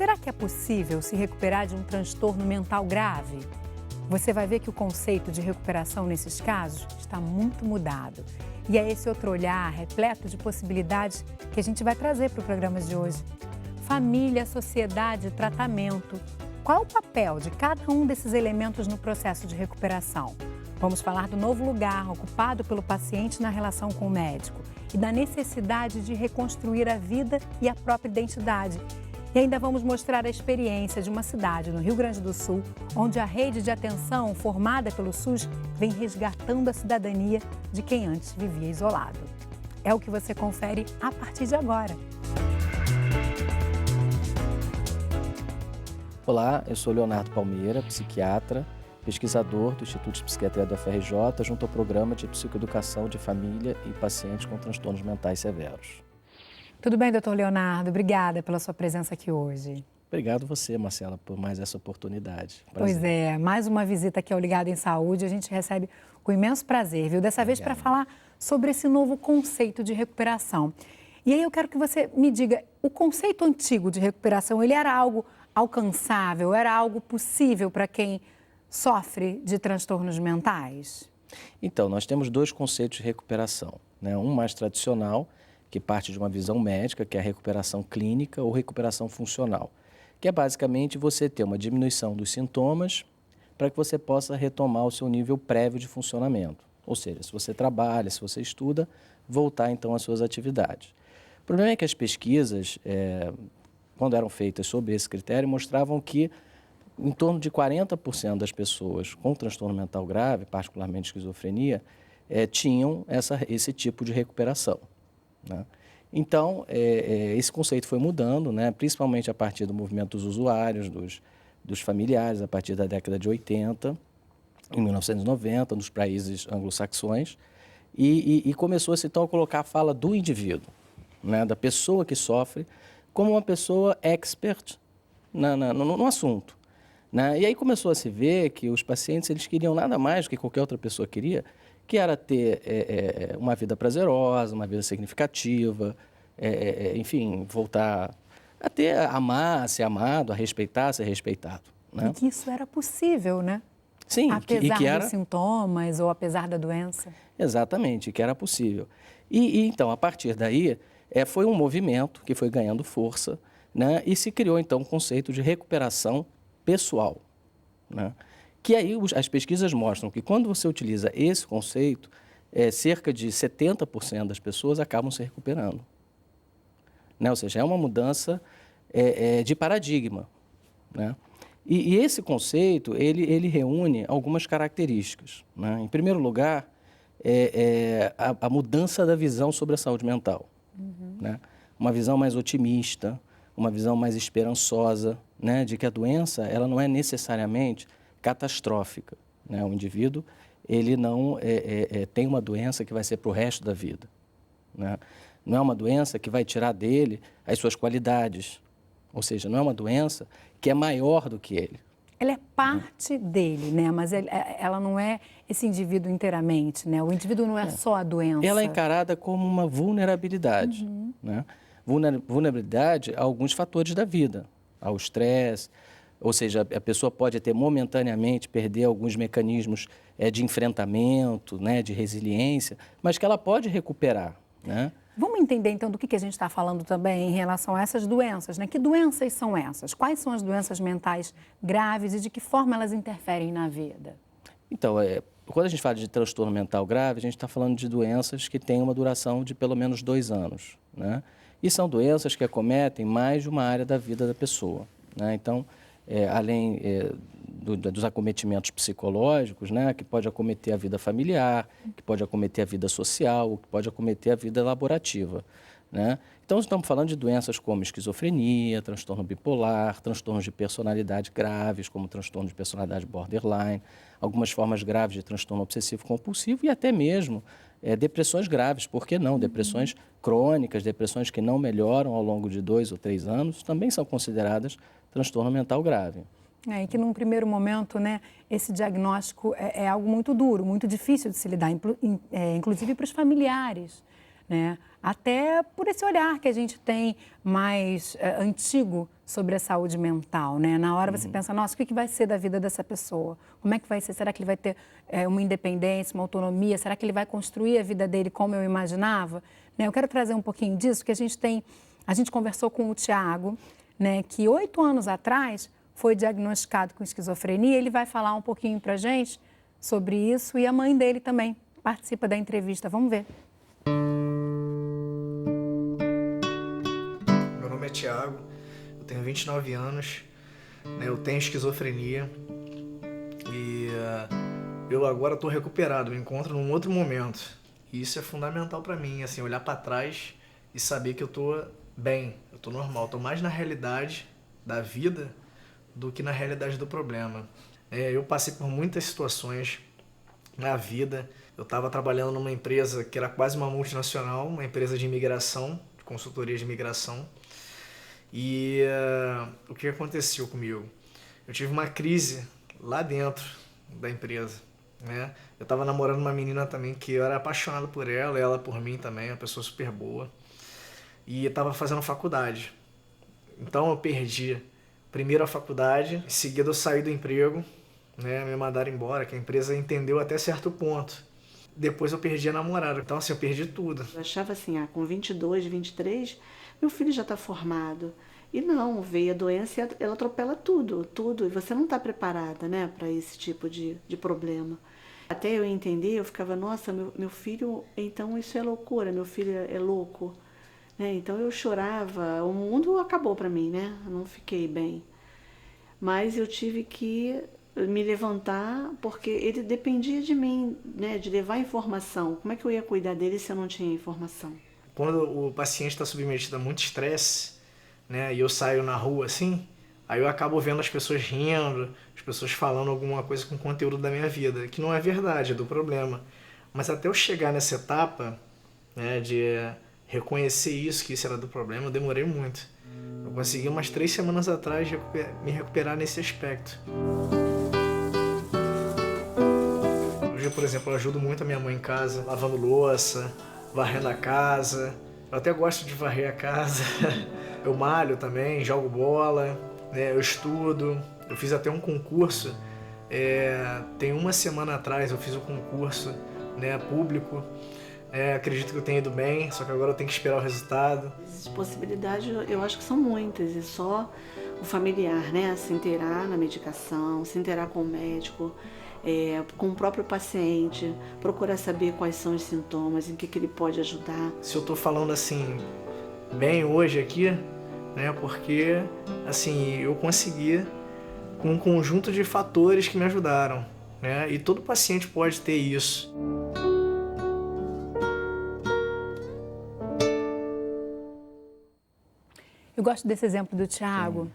será que é possível se recuperar de um transtorno mental grave? Você vai ver que o conceito de recuperação nesses casos está muito mudado. E é esse outro olhar repleto de possibilidades que a gente vai trazer para o programa de hoje. Família, sociedade, tratamento. Qual o papel de cada um desses elementos no processo de recuperação? Vamos falar do novo lugar ocupado pelo paciente na relação com o médico e da necessidade de reconstruir a vida e a própria identidade. E ainda vamos mostrar a experiência de uma cidade no Rio Grande do Sul, onde a rede de atenção formada pelo SUS vem resgatando a cidadania de quem antes vivia isolado. É o que você confere a partir de agora. Olá, eu sou Leonardo Palmeira, psiquiatra, pesquisador do Instituto de Psiquiatria da UFRJ, junto ao Programa de Psicoeducação de Família e Pacientes com Transtornos Mentais Severos. Tudo bem, doutor Leonardo? Obrigada pela sua presença aqui hoje. Obrigado você, Marcela, por mais essa oportunidade. Prazer. Pois é, mais uma visita aqui ao Ligado em Saúde, a gente recebe com imenso prazer, viu? Dessa vez para falar sobre esse novo conceito de recuperação. E aí eu quero que você me diga, o conceito antigo de recuperação, ele era algo alcançável, era algo possível para quem sofre de transtornos mentais? Então, nós temos dois conceitos de recuperação, né? Um mais tradicional, que parte de uma visão médica, que é a recuperação clínica ou recuperação funcional, que é basicamente você ter uma diminuição dos sintomas para que você possa retomar o seu nível prévio de funcionamento. Ou seja, se você trabalha, se você estuda, voltar então às suas atividades. O problema é que as pesquisas, quando eram feitas sob esse critério, mostravam que em torno de 40% das pessoas com transtorno mental grave, particularmente esquizofrenia, tinham esse tipo de recuperação, né? Então, esse conceito foi mudando, né? Principalmente a partir do movimento dos usuários, dos familiares, a partir da década de 80, em 1990, nos países anglo-saxões, e começou-se então a colocar a fala do indivíduo, né? Da pessoa que sofre, como uma pessoa expert no assunto, né? E aí começou a se ver que os pacientes eles queriam nada mais do que qualquer outra pessoa queria, que era ter uma vida prazerosa, uma vida significativa, enfim, voltar a amar, a ser amado, a respeitar, ser respeitado, né? E que isso era possível, né? Sim, apesar dos sintomas ou apesar da doença. Exatamente, que era possível. E então, a partir daí, foi um movimento que foi ganhando força, né? E se criou, então, um conceito de recuperação pessoal, né? Que aí as pesquisas mostram que quando você utiliza esse conceito, cerca de 70% das pessoas acabam se recuperando, né? Ou seja, é uma mudança de paradigma, né? E esse conceito, ele reúne algumas características, né? Em primeiro lugar, a mudança da visão sobre a saúde mental, né? Uma visão mais otimista, uma visão mais esperançosa, né? De que a doença ela não é necessariamente catastrófica, né? O indivíduo ele não tem uma doença que vai ser para o resto da vida, né? Não é uma doença que vai tirar dele as suas qualidades, ou seja, não é uma doença que é maior do que ele. Ela é parte dele, né? Mas ela não é esse indivíduo inteiramente, né? O indivíduo não é só a doença. Ela é encarada como uma vulnerabilidade, né? Vulnerabilidade a alguns fatores da vida, ao estresse, ou seja, a pessoa pode ter momentaneamente perder alguns mecanismos de enfrentamento, né, de resiliência, mas que ela pode recuperar, né? Vamos entender, então, do que a gente está falando também em relação a essas doenças, né? Que doenças são essas? Quais são as doenças mentais graves e de que forma elas interferem na vida? Então, quando a gente fala de transtorno mental grave, a gente está falando de doenças que têm uma duração de pelo menos 2 anos, né? E são doenças que acometem mais de uma área da vida da pessoa, né? Então, além dos acometimentos psicológicos, né, que pode acometer a vida familiar, que pode acometer a vida social, que pode acometer a vida laborativa, né? Então, estamos falando de doenças como esquizofrenia, transtorno bipolar, transtornos de personalidade graves, como transtorno de personalidade borderline, algumas formas graves de transtorno obsessivo-compulsivo e até mesmo depressões graves, por que não? Depressões crônicas, depressões que não melhoram ao longo de 2 ou 3 anos, também são consideradas transtorno mental grave. E que num primeiro momento, né, esse diagnóstico é algo muito duro, muito difícil de se lidar, inclusive para os familiares, né? Até por esse olhar que a gente tem mais antigo sobre a saúde mental, né? Na hora você pensa, nossa, o que vai ser da vida dessa pessoa? Como é que vai ser? Será que ele vai ter uma independência, uma autonomia? Será que ele vai construir a vida dele como eu imaginava? Né? Eu quero trazer um pouquinho disso, que a gente conversou com o Tiago, né, que 8 anos atrás foi diagnosticado com esquizofrenia. Ele vai falar um pouquinho pra gente sobre isso e a mãe dele também participa da entrevista. Vamos ver. Meu nome é Tiago, eu tenho 29 anos, né, eu tenho esquizofrenia e eu agora estou recuperado, me encontro num outro momento. E isso é fundamental para mim, assim, olhar para trás e saber que eu estou bem, eu estou normal, estou mais na realidade da vida do que na realidade do problema. Eu passei por muitas situações na vida. Eu estava trabalhando numa empresa que era quase uma multinacional, uma empresa de imigração, de consultoria de imigração. E o que aconteceu comigo? Eu tive uma crise lá dentro da empresa, né? Eu estava namorando uma menina também que eu era apaixonado por ela, ela por mim também, uma pessoa super boa. E eu estava fazendo faculdade. Então eu perdi primeiro a faculdade, em seguida eu saí do emprego, né? Me mandaram embora, que a empresa entendeu até certo ponto. Depois eu perdi a namorada, então assim, eu perdi tudo. Eu achava assim, com 22, 23, meu filho já está formado. E não, veio a doença e ela atropela tudo, tudo. E você não está preparada, né, para esse tipo de problema. Até eu entender, eu ficava, nossa, meu filho, então isso é loucura, meu filho é louco. Né? Então eu chorava, o mundo acabou para mim, né? Eu não fiquei bem. Mas eu tive que me levantar porque ele dependia de mim, né, de levar informação. Como é que eu ia cuidar dele se eu não tinha informação? Quando o paciente está submetido a muito estresse, né, e eu saio na rua assim, aí eu acabo vendo as pessoas rindo, as pessoas falando alguma coisa com conteúdo da minha vida, que não é verdade, é do problema. Mas até eu chegar nessa etapa, né, de reconhecer isso, que isso era do problema, eu demorei muito. Eu consegui umas 3 semanas atrás me recuperar nesse aspecto. Hoje, por exemplo, eu ajudo muito a minha mãe em casa, lavando louça, varrendo a casa. Eu até gosto de varrer a casa. Eu malho também, jogo bola, né? Eu estudo. Eu fiz até um concurso. Tem 1 semana atrás eu fiz um concurso, né, público. Acredito que eu tenha ido bem, só que agora eu tenho que esperar o resultado. As possibilidades eu acho que são muitas, é só o familiar, né? Se inteirar na medicação, se inteirar com o médico, com o próprio paciente, procurar saber quais são os sintomas, em que ele pode ajudar. Se eu tô falando assim, bem hoje aqui, né? Porque assim, eu consegui com um conjunto de fatores que me ajudaram, né? E todo paciente pode ter isso. Eu gosto desse exemplo do Tiago,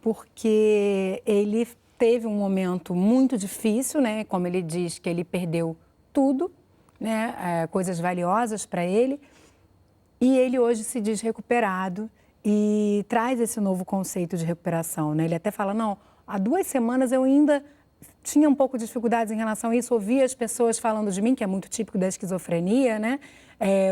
porque ele teve um momento muito difícil, né? Como ele diz, que ele perdeu tudo, né? Coisas valiosas para ele. E ele hoje se diz recuperado e traz esse novo conceito de recuperação, né? Ele até fala, não, há 2 semanas eu ainda tinha um pouco de dificuldades em relação a isso, ouvia as pessoas falando de mim, que é muito típico da esquizofrenia, né?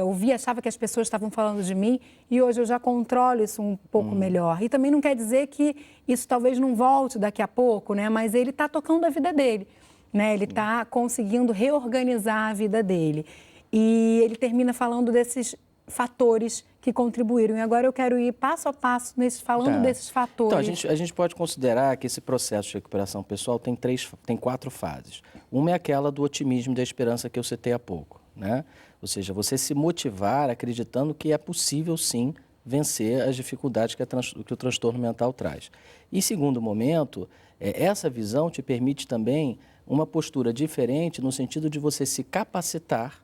Ouvia, achava que as pessoas estavam falando de mim e hoje eu já controlo isso um pouco melhor. E também não quer dizer que isso talvez não volte daqui a pouco, né? Mas ele está tocando a vida dele, né? Ele está conseguindo reorganizar a vida dele. E ele termina falando desses fatores que contribuíram. E agora eu quero ir passo a passo falando desses fatores. Então, a gente pode considerar que esse processo de recuperação pessoal tem 4 fases. Uma é aquela do otimismo e da esperança que eu citei há pouco, né? Ou seja, você se motivar acreditando que é possível, sim, vencer as dificuldades que o transtorno mental traz. E, segundo momento, essa visão te permite também uma postura diferente no sentido de você se capacitar,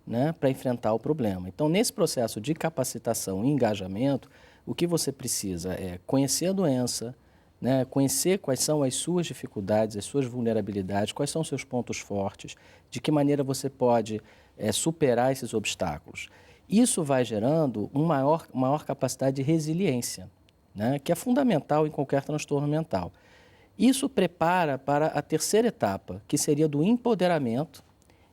né, para enfrentar o problema. Então, nesse processo de capacitação e engajamento, o que você precisa é conhecer a doença, né, conhecer quais são as suas dificuldades, as suas vulnerabilidades, quais são os seus pontos fortes, de que maneira você pode superar esses obstáculos. Isso vai gerando uma maior capacidade de resiliência, né, que é fundamental em qualquer transtorno mental. Isso prepara para a terceira etapa, que seria do empoderamento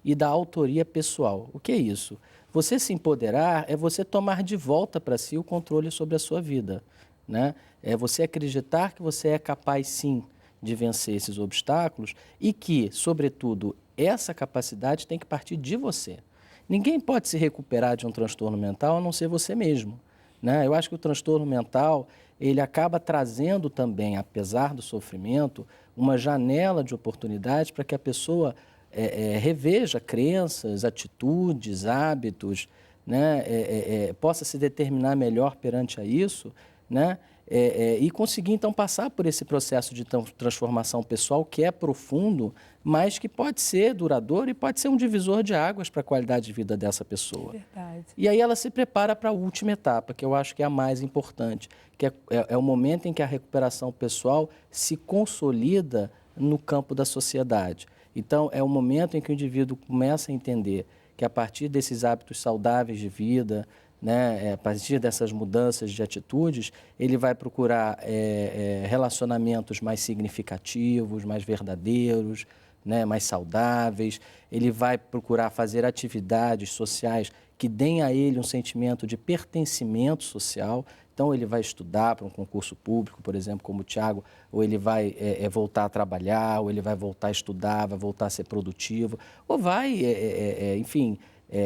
e da autoria pessoal. O que é isso? Você se empoderar é você tomar de volta para si o controle sobre a sua vida, né? É você acreditar que você é capaz, sim, de vencer esses obstáculos e que, sobretudo, essa capacidade tem que partir de você. Ninguém pode se recuperar de um transtorno mental a não ser você mesmo, né? Eu acho que o transtorno mental, ele acaba trazendo também, apesar do sofrimento, uma janela de oportunidade para que a pessoa reveja crenças, atitudes, hábitos, né? Possa se determinar melhor perante a isso, né? E conseguir, então, passar por esse processo de transformação pessoal que é profundo, mas que pode ser duradouro e pode ser um divisor de águas para a qualidade de vida dessa pessoa. Verdade. E aí ela se prepara para a última etapa, que eu acho que é a mais importante, que é o momento em que a recuperação pessoal se consolida no campo da sociedade. Então, é o momento em que o indivíduo começa a entender que a partir desses hábitos saudáveis de vida, né, a partir dessas mudanças de atitudes, ele vai procurar relacionamentos mais significativos, mais verdadeiros, né, mais saudáveis. Ele vai procurar fazer atividades sociais que deem a ele um sentimento de pertencimento social. Então, ele vai estudar para um concurso público, por exemplo, como o Thiago, ou ele vai voltar a trabalhar, ou ele vai voltar a estudar, vai voltar a ser produtivo, ou vai, enfim,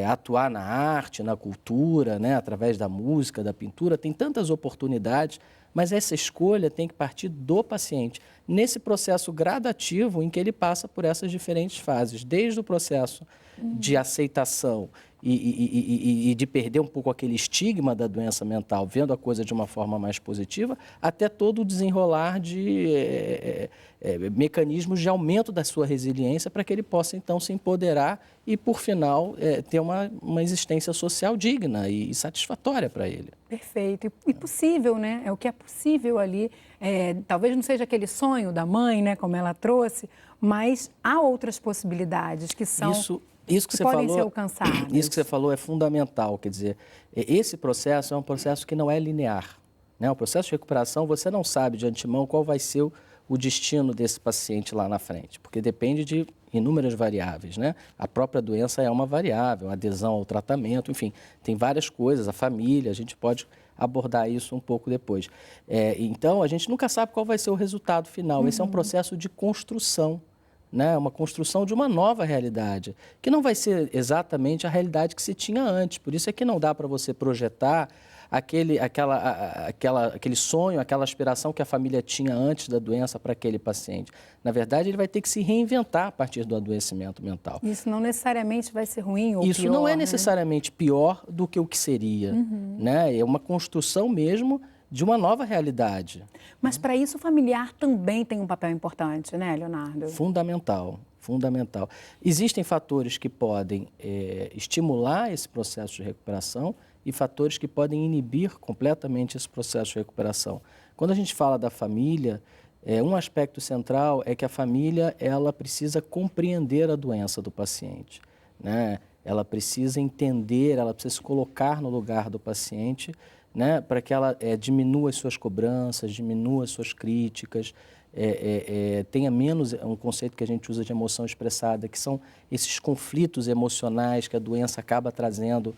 atuar na arte, na cultura, né, através da música, da pintura. Tem tantas oportunidades, mas essa escolha tem que partir do paciente, nesse processo gradativo em que ele passa por essas diferentes fases, desde o processo de aceitação e de perder um pouco aquele estigma da doença mental, vendo a coisa de uma forma mais positiva, até todo o desenrolar de mecanismos de aumento da sua resiliência para que ele possa, então, se empoderar e, por final, ter uma existência social digna e satisfatória para ele. Perfeito. E possível, né? É o que é possível ali. Talvez não seja aquele sonho da mãe, né, como ela trouxe, mas há outras possibilidades que são... Isso que você podem falou, ser alcançadas. Isso que você falou é fundamental, quer dizer, esse processo é um processo que não é linear, né? O processo de recuperação, você não sabe de antemão qual vai ser o destino desse paciente lá na frente, porque depende de inúmeras variáveis, né? A própria doença é uma variável, a adesão ao tratamento, enfim, tem várias coisas, a família, a gente pode abordar isso um pouco depois. Então, a gente nunca sabe qual vai ser o resultado final, Esse é um processo de construção, né? Uma construção de uma nova realidade, que não vai ser exatamente a realidade que se tinha antes. Por isso é que não dá para você projetar aquele sonho, aquela aspiração que a família tinha antes da doença para aquele paciente. Na verdade, ele vai ter que se reinventar a partir do adoecimento mental. Isso não necessariamente vai ser ruim ou pior. Isso não é necessariamente pior do que o que seria, né? É uma construção mesmo de uma nova realidade. Mas para isso o familiar também tem um papel importante, né, Leonardo? Fundamental, fundamental. Existem fatores que podem estimular esse processo de recuperação e fatores que podem inibir completamente esse processo de recuperação. Quando a gente fala da família, um aspecto central é que a família ela precisa compreender a doença do paciente, né? Ela precisa entender, ela precisa se colocar no lugar do paciente, né, para que ela diminua as suas cobranças, diminua as suas críticas, tenha menos um conceito que a gente usa de emoção expressada, que são esses conflitos emocionais que a doença acaba trazendo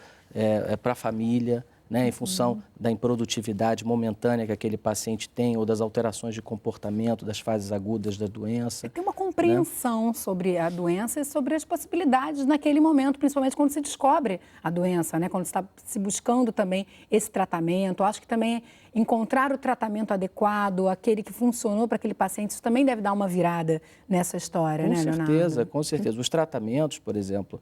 para a família, né, em função da improdutividade momentânea que aquele paciente tem ou das alterações de comportamento, das fases agudas da doença. Tem uma compreensão, né, sobre a doença e sobre as possibilidades naquele momento, principalmente quando se descobre a doença, né, quando está se buscando também esse tratamento. Acho que também encontrar o tratamento adequado, aquele que funcionou para aquele paciente, isso também deve dar uma virada nessa história, né, Leonardo? Com certeza, com certeza. Os tratamentos, por exemplo,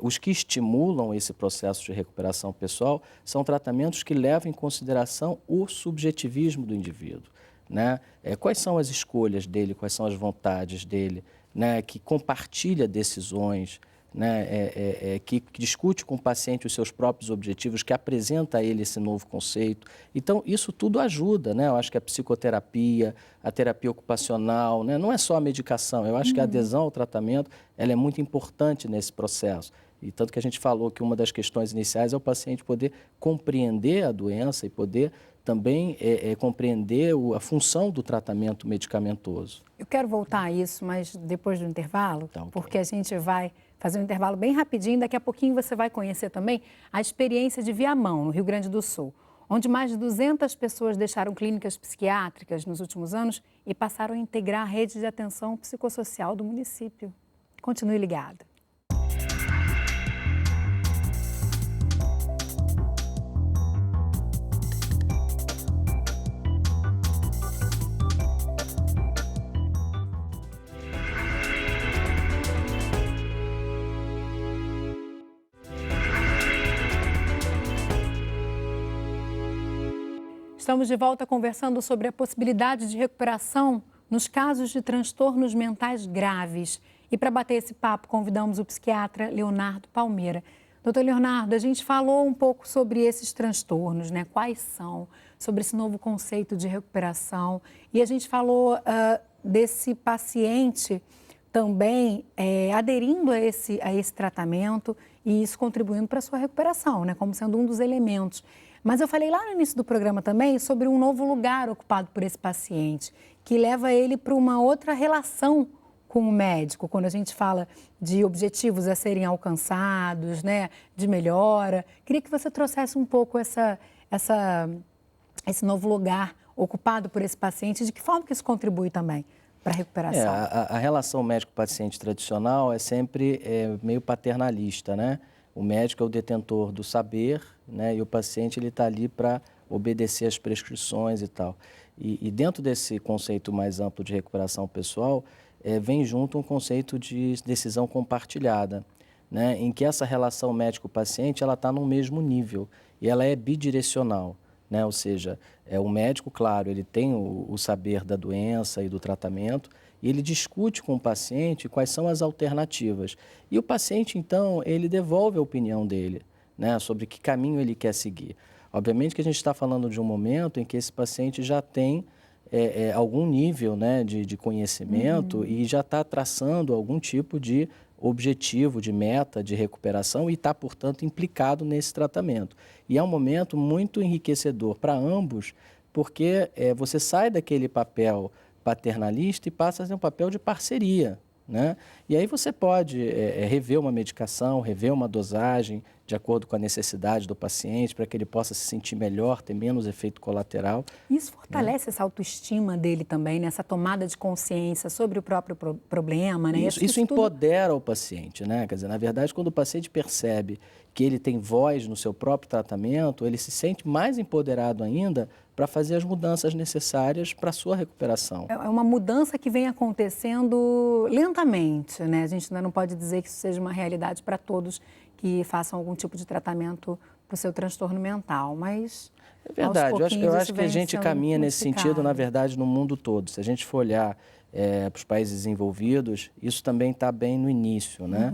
os que estimulam esse processo de recuperação pessoal são tratamentos que levam em consideração o subjetivismo do indivíduo, né? Quais são as escolhas dele, quais são as vontades dele, né? Que compartilha decisões, né? Que discute com o paciente os seus próprios objetivos, que apresenta a ele esse novo conceito. Então, isso tudo ajuda, né? Eu acho que a psicoterapia, a terapia ocupacional, né? Não é só a medicação, eu acho que a adesão ao tratamento ela é muito importante nesse processo. E tanto que a gente falou que uma das questões iniciais é o paciente poder compreender a doença e poder também compreender a função do tratamento medicamentoso. Eu quero voltar a isso, mas depois do intervalo, Tá, okay. Porque a gente vai fazer um intervalo bem rapidinho. Daqui a pouquinho você vai conhecer também a experiência de Viamão, no Rio Grande do Sul, onde mais de 200 pessoas deixaram clínicas psiquiátricas nos últimos anos e passaram a integrar a rede de atenção psicossocial do município. Continue ligado. Estamos de volta conversando sobre a possibilidade de recuperação nos casos de transtornos mentais graves. E para bater esse papo, convidamos o psiquiatra Leonardo Palmeira. Doutor Leonardo, a gente falou um pouco sobre esses transtornos, né? Quais são, sobre esse novo conceito de recuperação. E a gente falou desse paciente também aderindo a esse tratamento e isso contribuindo para a sua recuperação, né? Como sendo um dos elementos. Mas eu falei lá no início do programa também sobre um novo lugar ocupado por esse paciente, que leva ele para uma outra relação com o médico, quando a gente fala de objetivos a serem alcançados, né, de melhora. Queria que você trouxesse um pouco esse novo lugar ocupado por esse paciente, de que forma que isso contribui também para a recuperação. A relação médico-paciente tradicional é sempre meio paternalista, né? O médico é o detentor do saber, né? E o paciente ele está ali para obedecer às prescrições e tal. E dentro desse conceito mais amplo de recuperação pessoal, vem junto um conceito de decisão compartilhada, né? Em que essa relação médico-paciente ela está no mesmo nível e ela é bidirecional, né? Ou seja, o médico, claro, ele tem o saber da doença e do tratamento, e ele discute com o paciente quais são as alternativas. E o paciente, então, ele devolve a opinião dele, né, sobre que caminho ele quer seguir. Obviamente que a gente está falando de um momento em que esse paciente já tem algum nível, né, de conhecimento e já está traçando algum tipo de objetivo, de meta, de recuperação e está, portanto, implicado nesse tratamento. E é um momento muito enriquecedor para ambos, porque você sai daquele papel paternalista e passa a ser um papel de parceria, né? E aí você pode rever uma medicação, rever uma dosagem de acordo com a necessidade do paciente, para que ele possa se sentir melhor, ter menos efeito colateral. Isso fortalece essa autoestima dele também, né? Essa tomada de consciência sobre o próprio problema, né? Isso empodera o paciente, né? Quer dizer, na verdade, quando o paciente percebe que ele tem voz no seu próprio tratamento, ele se sente mais empoderado ainda para fazer as mudanças necessárias para a sua recuperação. É uma mudança que vem acontecendo lentamente, né? A gente ainda não pode dizer que isso seja uma realidade para todos que façam algum tipo de tratamento para o seu transtorno mental, mas... É verdade, eu acho que a gente caminha nesse sentido, na verdade, no mundo todo. Se a gente for olhar para os países desenvolvidos, isso também está bem no início, né?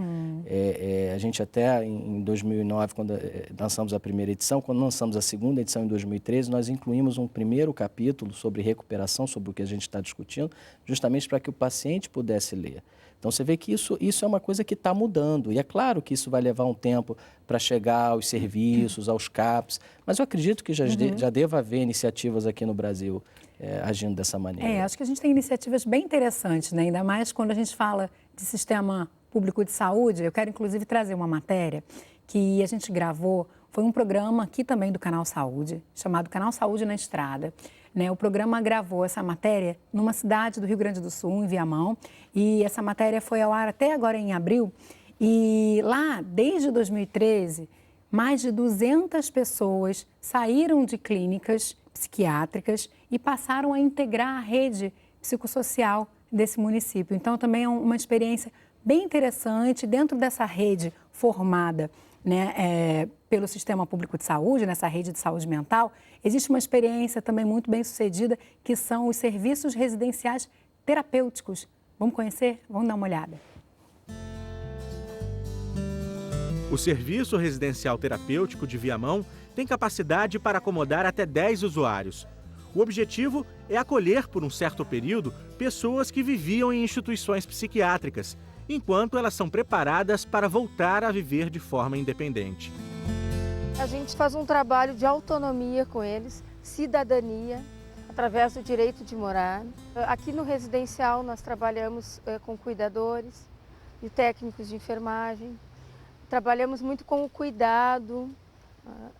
A gente até em 2009, quando lançamos a primeira edição, quando lançamos a segunda edição em 2013, nós incluímos um primeiro capítulo sobre recuperação, sobre o que a gente está discutindo, justamente para que o paciente pudesse ler. Então, você vê que isso é uma coisa que está mudando. E é claro que isso vai levar um tempo para chegar aos serviços, aos CAPs, mas eu acredito que já deva haver iniciativas aqui no Brasil agindo dessa maneira. Acho que a gente tem iniciativas bem interessantes, né? Ainda mais quando a gente fala de sistema público de saúde. Eu quero, inclusive, trazer uma matéria que a gente gravou. Foi um programa aqui também do Canal Saúde, chamado Canal Saúde na Estrada. O programa gravou essa matéria numa cidade do Rio Grande do Sul, em Viamão, e essa matéria foi ao ar até agora em abril. E lá, desde 2013, mais de 200 pessoas saíram de clínicas psiquiátricas e passaram a integrar a rede psicossocial desse município. Então, também é uma experiência bem interessante dentro dessa rede formada, né, pelo Sistema Público de Saúde, nessa rede de saúde mental. Existe uma experiência também muito bem sucedida, que são os serviços residenciais terapêuticos. Vamos conhecer? Vamos dar uma olhada. O Serviço Residencial Terapêutico de Viamão tem capacidade para acomodar até 10 usuários. O objetivo é acolher por um certo período pessoas que viviam em instituições psiquiátricas, enquanto elas são preparadas para voltar a viver de forma independente. A gente faz um trabalho de autonomia com eles, cidadania, através do direito de morar. Aqui no residencial nós trabalhamos com cuidadores, de técnicos de enfermagem. Trabalhamos muito com o cuidado,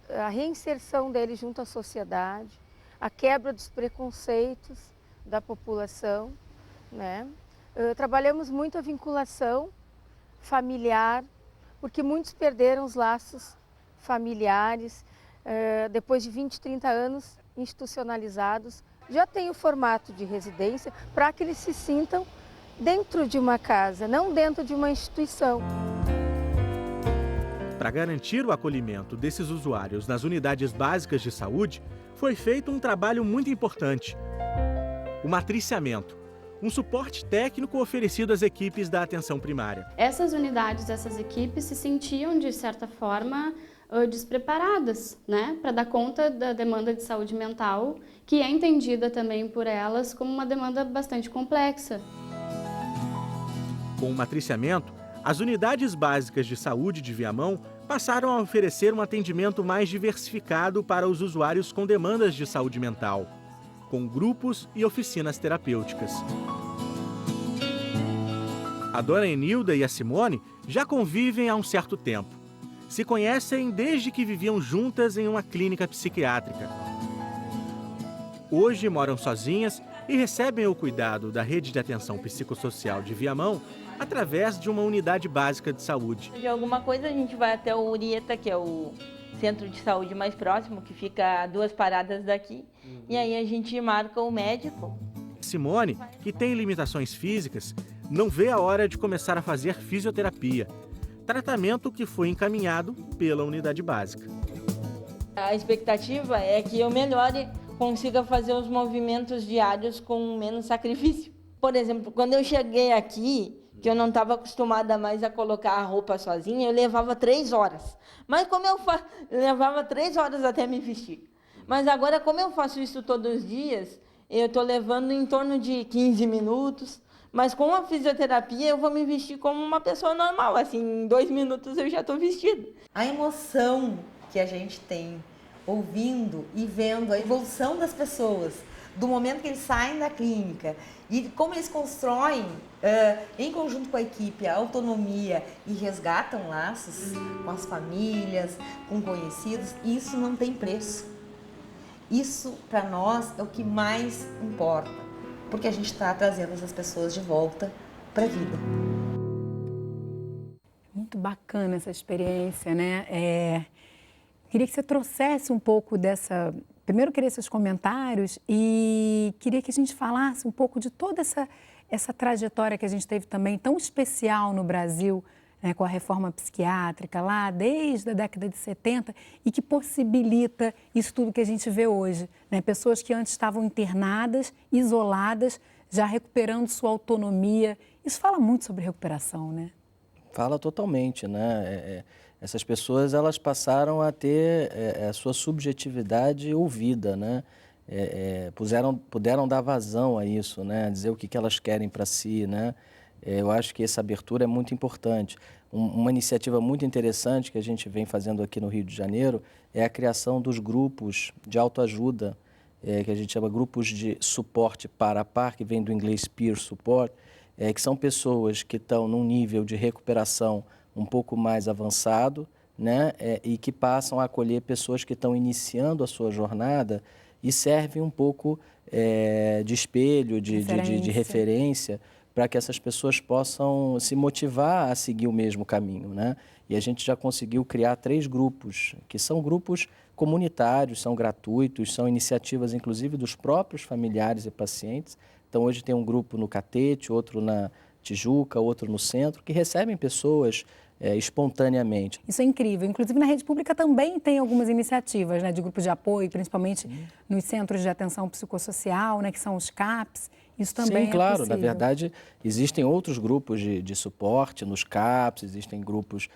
a reinserção deles junto à sociedade, a quebra dos preconceitos da população, né? Trabalhamos muito a vinculação familiar, porque muitos perderam os laços familiares, depois de 20, 30 anos institucionalizados. Já tem o formato de residência para que eles se sintam dentro de uma casa, não dentro de uma instituição. Para garantir o acolhimento desses usuários nas unidades básicas de saúde, foi feito um trabalho muito importante: o matriciamento, um suporte técnico oferecido às equipes da atenção primária. Essas unidades, essas equipes se sentiam, de certa forma, despreparadas, né, para dar conta da demanda de saúde mental, que é entendida também por elas como uma demanda bastante complexa. Com o matriciamento, as unidades básicas de saúde de Viamão passaram a oferecer um atendimento mais diversificado para os usuários com demandas de saúde mental, com grupos e oficinas terapêuticas. A dona Enilda e a Simone já convivem há um certo tempo. Se conhecem desde que viviam juntas em uma clínica psiquiátrica. Hoje moram sozinhas e recebem o cuidado da Rede de Atenção Psicossocial de Viamão através de uma unidade básica de saúde. De alguma coisa a gente vai até o Urieta, que é o centro de saúde mais próximo, que fica a 2 paradas daqui, e aí a gente marca o médico. Simone, que tem limitações físicas, não vê a hora de começar a fazer fisioterapia, tratamento que foi encaminhado pela unidade básica. A expectativa é que eu melhore, consiga fazer os movimentos diários com menos sacrifício. Por exemplo, quando eu cheguei aqui, que eu não estava acostumada mais a colocar a roupa sozinha, eu levava 3 horas. Mas como eu levava 3 horas até me vestir. Mas agora, como eu faço isso todos os dias, eu estou levando em torno de 15 minutos. Mas com a fisioterapia eu vou me vestir como uma pessoa normal, assim, em 2 minutos eu já estou vestida. A emoção que a gente tem ouvindo e vendo a evolução das pessoas, do momento que eles saem da clínica e como eles constroem, em conjunto com a equipe, a autonomia e resgatam laços com as famílias, com conhecidos, isso não tem preço. Isso, para nós, é o que mais importa, porque a gente está trazendo essas pessoas de volta para a vida. Muito bacana essa experiência, né? Queria que você trouxesse um pouco dessa... Primeiro, queria esses comentários e queria que a gente falasse um pouco de toda essa trajetória que a gente teve também tão especial no Brasil, né, com a reforma psiquiátrica lá desde a década de 70 e que possibilita isso tudo que a gente vê hoje, né? Pessoas que antes estavam internadas, isoladas, já recuperando sua autonomia. Isso fala muito sobre recuperação, né? Fala totalmente, né? Essas pessoas, elas passaram a ter a sua subjetividade ouvida, né? Puderam dar vazão a isso, né? Dizer o que elas querem para si, né? Eu acho que essa abertura é muito importante. Uma iniciativa muito interessante que a gente vem fazendo aqui no Rio de Janeiro é a criação dos grupos de autoajuda, que a gente chama grupos de suporte par a par, que vem do inglês peer support, que são pessoas que estão num nível de recuperação um pouco mais avançado, né, e que passam a acolher pessoas que estão iniciando a sua jornada e servem um pouco de espelho, de referência, para que essas pessoas possam se motivar a seguir o mesmo caminho, né? E a gente já conseguiu criar 3 grupos, que são grupos comunitários, são gratuitos, são iniciativas, inclusive, dos próprios familiares e pacientes. Então, hoje tem um grupo no Catete, outro na Tijuca, outro no centro, que recebem pessoas espontaneamente. Isso é incrível. Inclusive, na rede pública também tem algumas iniciativas, né, de grupos de apoio, principalmente nos centros de atenção psicossocial, né, que são os CAPs. Isso também Sim, claro. possível. Na verdade, existem outros grupos de suporte nos CAPs, existem grupos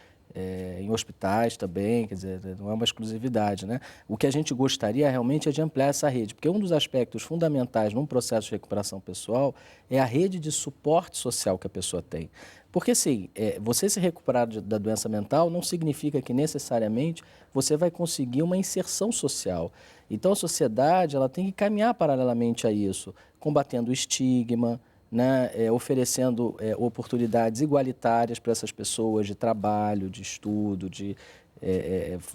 em hospitais também, quer dizer, não é uma exclusividade, né? O que a gente gostaria realmente é de ampliar essa rede, porque um dos aspectos fundamentais num processo de recuperação pessoal é a rede de suporte social que a pessoa tem. Porque, assim, você se recuperar da doença mental não significa que necessariamente você vai conseguir uma inserção social. Então, a sociedade ela tem que caminhar paralelamente a isso, combatendo o estigma, né, oferecendo oportunidades igualitárias para essas pessoas de trabalho, de estudo, de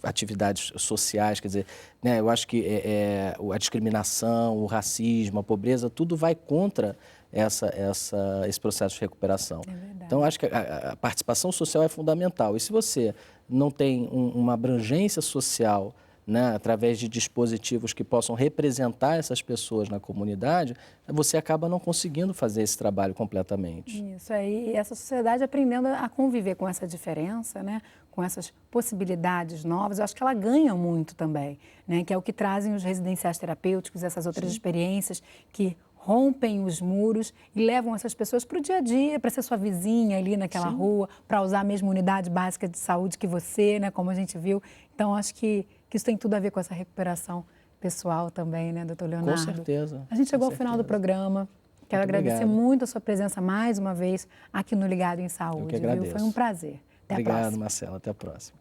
atividades sociais, quer dizer, né, eu acho que a discriminação, o racismo, a pobreza, tudo vai contra esse processo de recuperação. Então, acho que a participação social é fundamental. E se você não tem uma abrangência social, né, através de dispositivos que possam representar essas pessoas na comunidade, você acaba não conseguindo fazer esse trabalho completamente. Isso aí, e essa sociedade aprendendo a conviver com essa diferença, né, com essas possibilidades novas, eu acho que ela ganha muito também, né, que é o que trazem os residenciais terapêuticos, essas outras experiências que rompem os muros e levam essas pessoas para o dia a dia, para ser sua vizinha ali naquela rua, para usar a mesma unidade básica de saúde que você, né, como a gente viu. Então, acho que isso tem tudo a ver com essa recuperação pessoal também, né, doutor Leonardo? Com certeza. A gente chegou ao final do programa. Quero agradecer muito a sua presença mais uma vez aqui no Ligado em Saúde. Eu que agradeço. Viu? Foi um prazer. Até a próxima. Obrigado, Marcela. Até a próxima.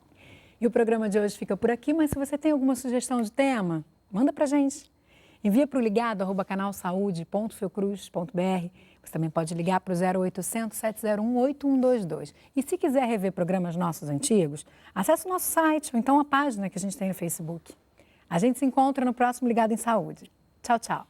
E o programa de hoje fica por aqui, mas se você tem alguma sugestão de tema, manda pra gente. Envia para o ligado@canalsaude.fiocruz.br. Você também pode ligar para o 0800 701 8122. E se quiser rever programas nossos antigos, acesse o nosso site ou então a página que a gente tem no Facebook. A gente se encontra no próximo Ligado em Saúde. Tchau, tchau.